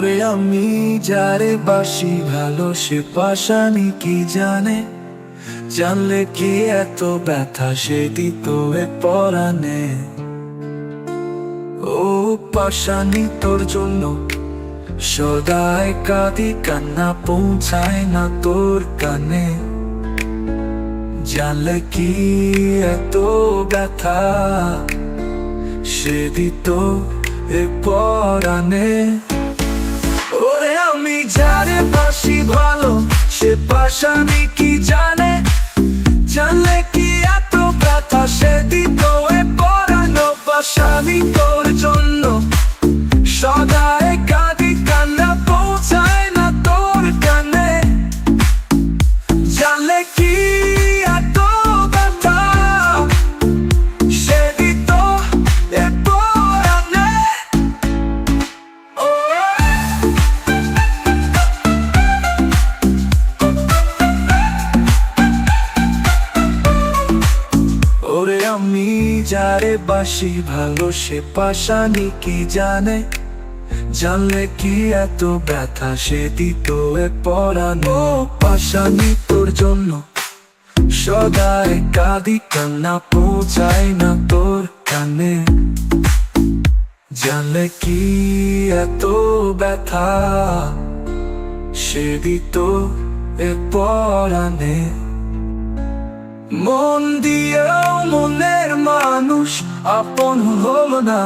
ওরে আমি যারে বাসি ভালো সে পাশানি কি জানে, জানলে কি এত ব্যথা সে দিত এ পরাণে। ও পাশানি তোর জন্য সদাই কাঁদি, কান্না পৌঁছায় না তোর কানে, জানলে কি এত ব্যথা সে দিত এ পরাণে। ওরে আমি যারে বাসি ভালো সে পাশানি কি জানে, জানলে কি এত ব্যথা সে দিত এ পরাণে। পাশানি তোর জন্য সদাই কাঁদি, কান্না পৌঁছায় না তোর কানে, জানলে কি এত ব্যথা সে দিত এ পরাণে। ওরে আমি যারে বাসি ভালো সে পাশানি কি জানে, জানলে কি এত ব্যথা সে দিত এ পরাণে। পাশানি তোর জন্য সদাই কাঁদি, কান্না পৌঁছায় না তোর কানে, জানলে কি এত ব্যথা সে দিত এ পরাণে। মন দিয়েও মনের মানুষ আপন হলো না,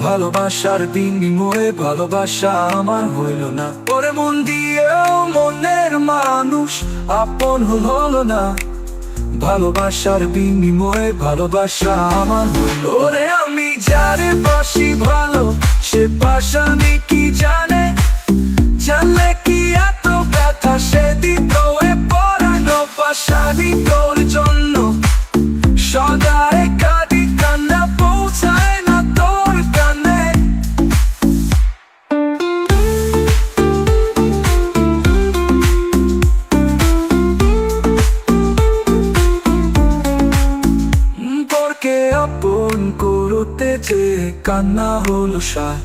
ভালোবাসার বিনিময়ে ভালোবাসা আমার হইল না। ওরে মন দিয়েও মনের মানুষ আপন হলো না, ভালোবাসার বিনিময়ে ভালোবাসা আমার হইল। ওরে আমি যারে বাসি ভালো সে পাশানি কি জানে, জানলে কি এত ব্যথা সে দিত এ পরাণে। পাশানি তোর জন্য সদাই কাঁদি, কান্না পৌঁছায় না তোর কানে। পরকে আপন করতে যে কান্না হলো সায়,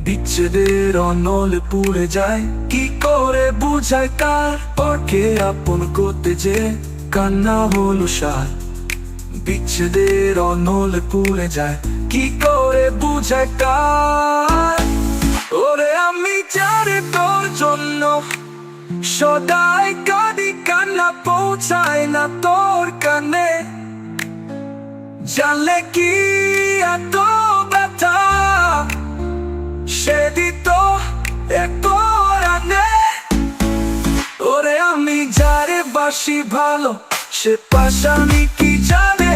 বিচ্ছেদের অনলে পুড়ে যায় কি করে বুঝায় কার। পরকে আপন করতে যে কান্না হলো সায়, বিচ্ছেদের অনলে পুড়ে যায় কি করে বুঝায় কার। ওরে আমি যারে তোর জন্য সদাই কাঁদি, কান্না পৌঁছায় না তোর কানে, জানলে কি এত ব্যথা সে দিত এ পরাণে। ওরে আমি যারে বাসি ভালো সে পাশানি কি জানে,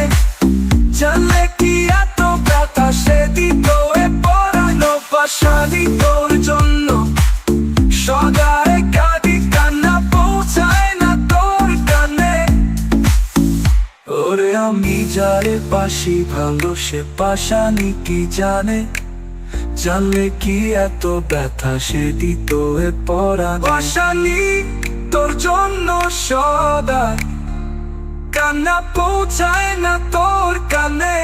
জানলে কি এত ব্যথা সে দিত এ পরাণে। পাশানি তোর জন্য সদাই কাঁদি, কান্না পৌঁছায় না তোর কানে। ওরে আমি যারে বাসি ভালো সে পাশানি কি জানে, জানলে কি এত ব্যথা সে দিত এ পরাণে। পাশানি তোর জন্য সদাই কান্না পৌঁছায় না তোর কানে।